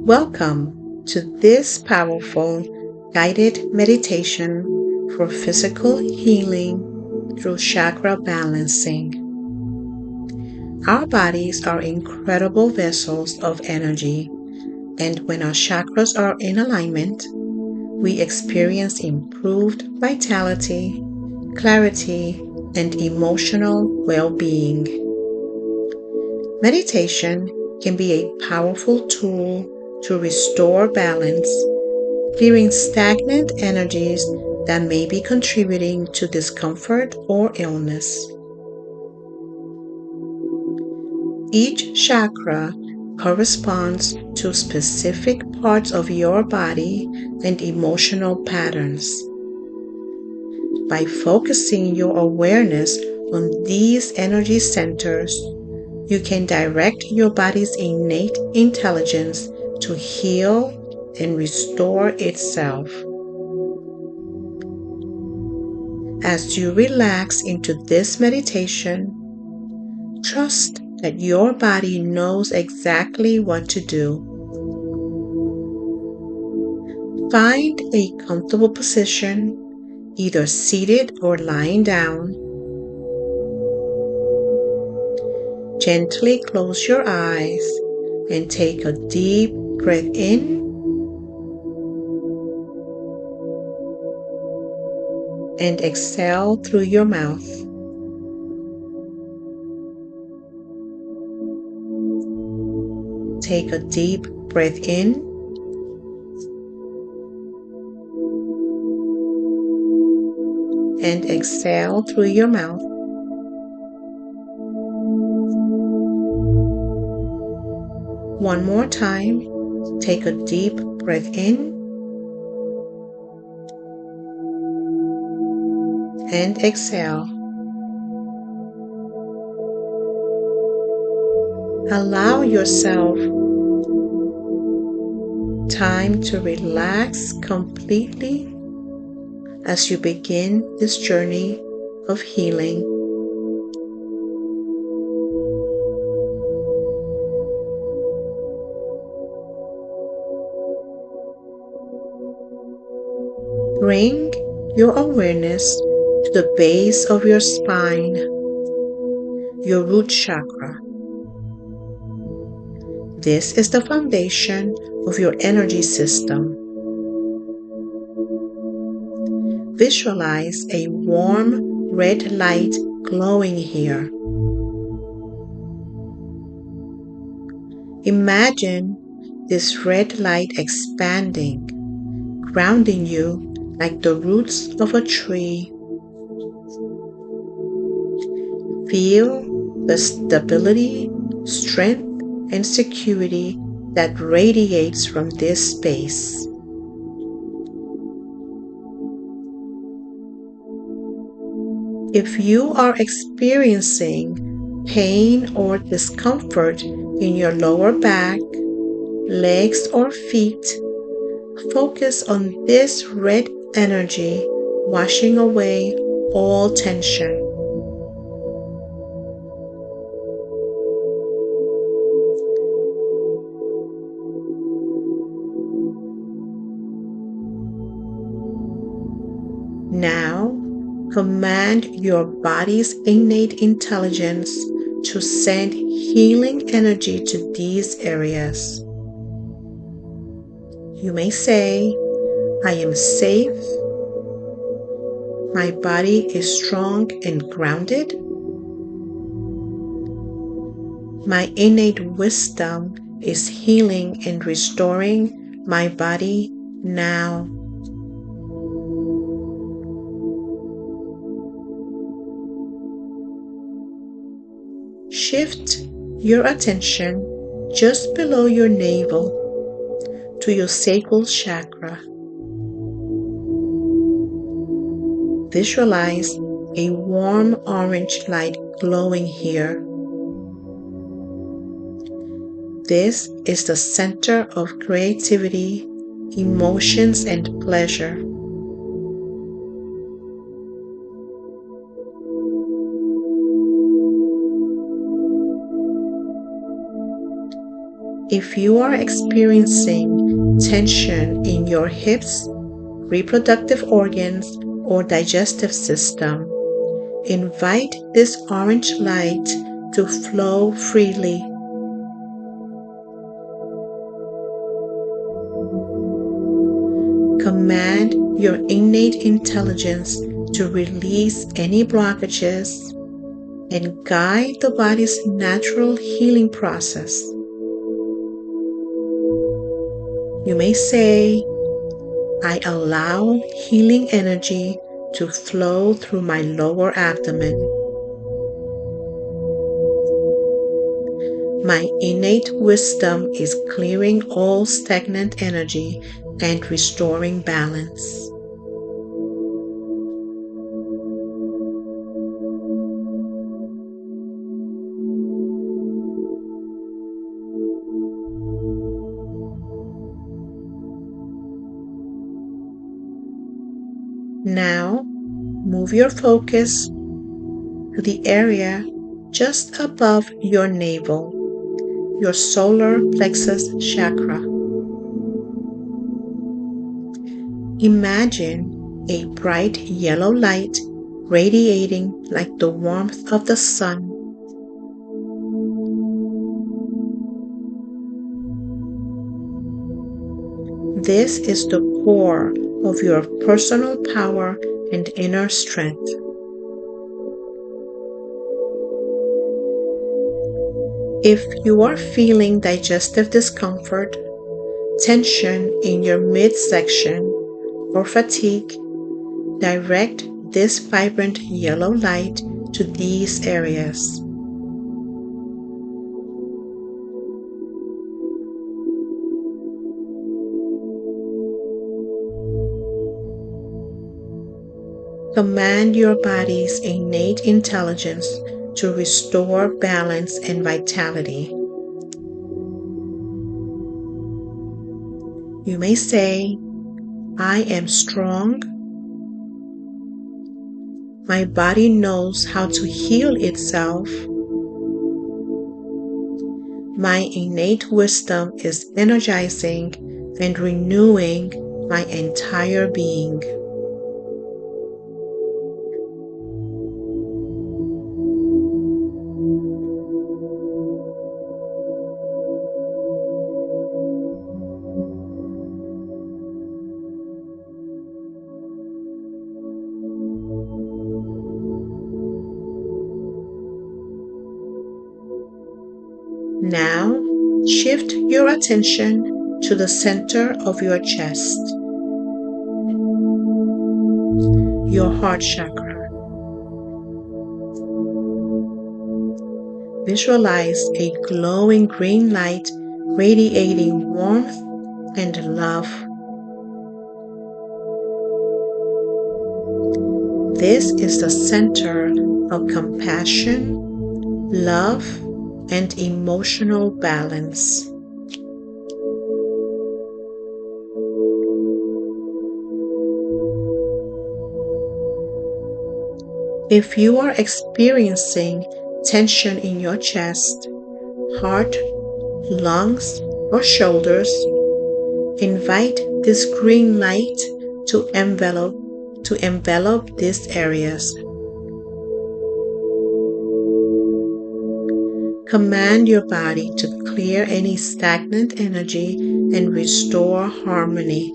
Welcome to this powerful guided meditation for physical healing through chakra balancing. Our bodies are incredible vessels of energy, and when our chakras are in alignment, we experience improved vitality, clarity, and emotional well-being. Meditation can be a powerful tool to restore balance, clearing stagnant energies that may be contributing to discomfort or illness. Each chakra corresponds to specific parts of your body and emotional patterns. By focusing your awareness on these energy centers, you can direct your body's innate intelligence to heal and restore itself. As you relax into this meditation, trust that your body knows exactly what to do. Find a comfortable position, either seated or lying down. Gently close your eyes and take a deep breath in and exhale through your mouth. Take a deep breath in and exhale through your mouth. One more time, take a deep breath in and exhale. Allow yourself time to relax completely as you begin this journey of healing. Bring your awareness to the base of your spine, your root chakra. This is the foundation of your energy system. Visualize a warm red light glowing here. Imagine this red light expanding, grounding you like the roots of a tree. Feel the stability, strength, and security that radiates from this space. If you are experiencing pain or discomfort in your lower back, legs, or feet, focus on this red energy washing away all tension. Now, command your body's innate intelligence to send healing energy to these areas. You may say, I am safe. My body is strong and grounded. My innate wisdom is healing and restoring my body now. Shift your attention just below your navel to your sacral chakra. Visualize a warm orange light glowing here. This is the center of creativity, emotions, and pleasure. If you are experiencing tension in your hips, reproductive organs, or digestive system, invite this orange light to flow freely. Command your innate intelligence to release any blockages and guide the body's natural healing process. You may say, I allow healing energy to flow through my lower abdomen. My innate wisdom is clearing all stagnant energy and restoring balance. Now, move your focus to the area just above your navel, your solar plexus chakra. Imagine a bright yellow light radiating like the warmth of the sun. This is the core of your personal power and inner strength. If you are feeling digestive discomfort, tension in your midsection, or fatigue, direct this vibrant yellow light to these areas. Command your body's innate intelligence to restore balance and vitality. You may say, I am strong. My body knows how to heal itself. My innate wisdom is energizing and renewing my entire being. Now, shift your attention to the center of your chest, your heart chakra. Visualize a glowing green light radiating warmth and love. This is the center of compassion, love, and emotional balance. If you are experiencing tension in your chest, heart, lungs, or shoulders, invite this green light to envelop these areas. Command your body to clear any stagnant energy and restore harmony.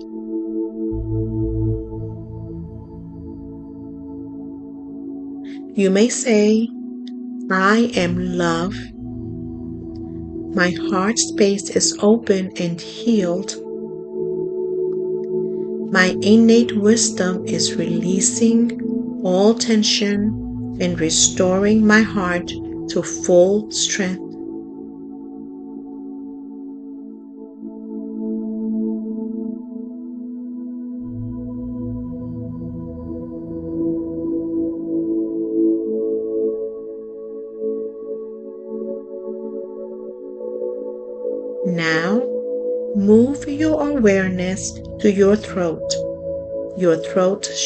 You may say, I am love. My heart space is open and healed. My innate wisdom is releasing all tension and restoring my heart to full strength. Now, move your awareness to your throat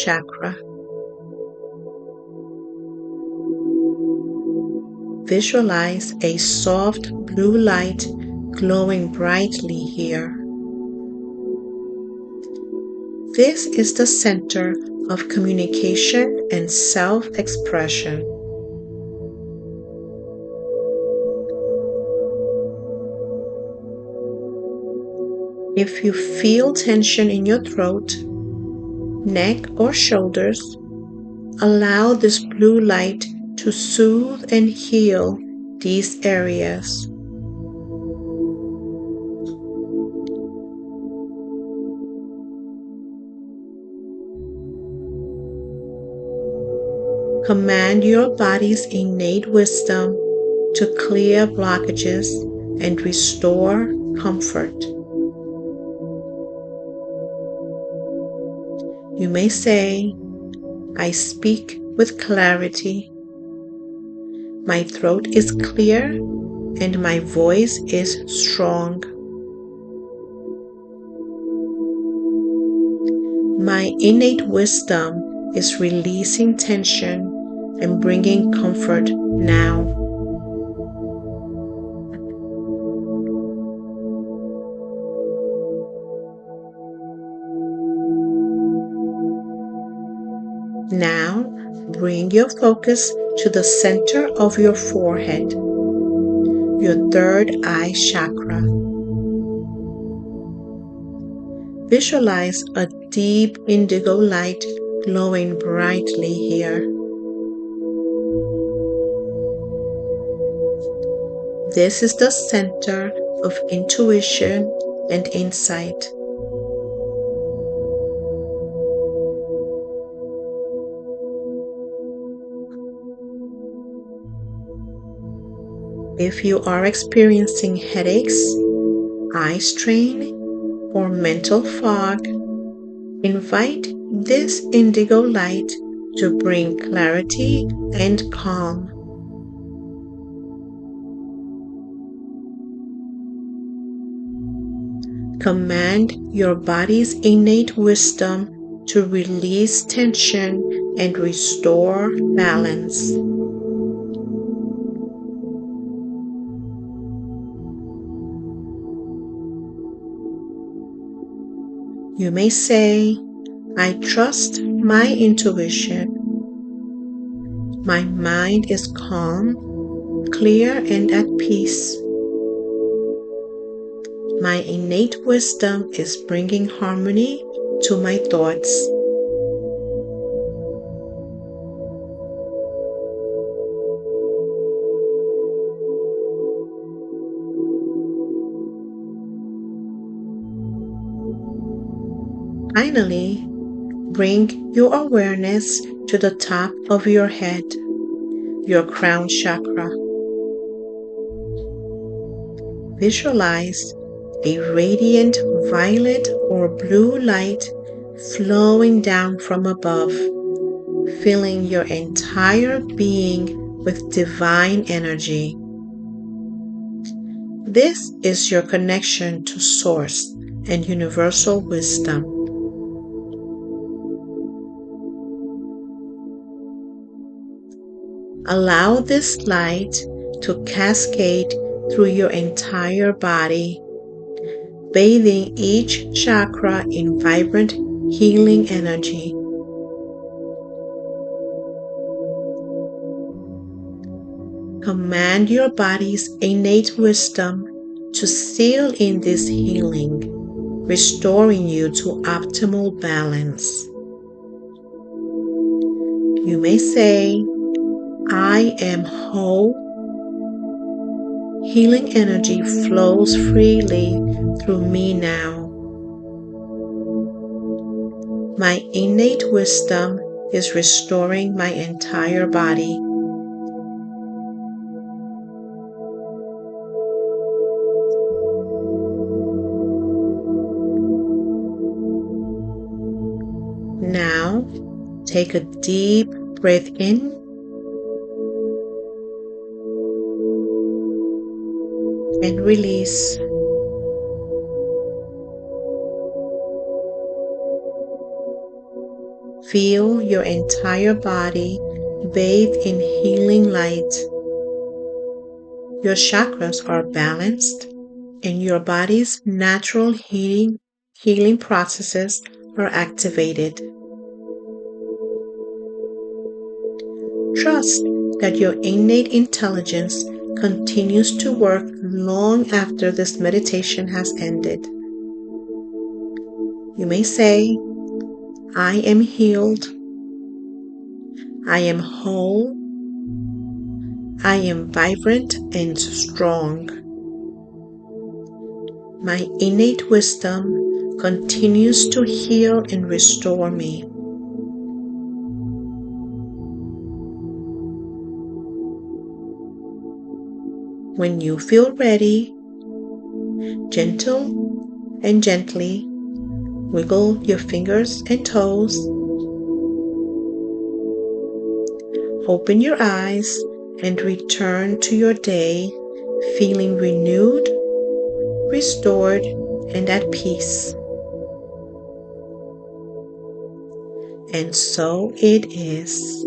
chakra. Visualize a soft blue light glowing brightly here. This is the center of communication and self-expression. If you feel tension in your throat, neck, or shoulders, allow this blue light to soothe and heal these areas. Command your body's innate wisdom to clear blockages and restore comfort. You may say, I speak with clarity. My throat is clear and my voice is strong. My innate wisdom is releasing tension and bringing comfort now. Now, bring your focus to the center of your forehead, your third eye chakra. Visualize a deep indigo light glowing brightly here. This is the center of intuition and insight. If you are experiencing headaches, eye strain, or mental fog, invite this indigo light to bring clarity and calm. Command your body's innate wisdom to release tension and restore balance. You may say, I trust my intuition. My mind is calm, clear, and at peace. My innate wisdom is bringing harmony to my thoughts. Finally, bring your awareness to the top of your head, your crown chakra. Visualize a radiant violet or blue light flowing down from above, filling your entire being with divine energy. This is your connection to Source and universal wisdom. Allow this light to cascade through your entire body, bathing each chakra in vibrant healing energy. Command your body's innate wisdom to seal in this healing, restoring you to optimal balance. You may say, I am whole. Healing energy flows freely through me now. My innate wisdom is restoring my entire body. Now, take a deep breath in and release. Feel your entire body bathed in healing light. Your chakras are balanced, and your body's natural healing processes are activated. Trust that your innate intelligence continues to work long after this meditation has ended. You may say, I am healed, I am whole, I am vibrant and strong. My innate wisdom continues to heal and restore me. When you feel ready, gently wiggle your fingers and toes. Open your eyes and return to your day feeling renewed, restored, and at peace. And so it is.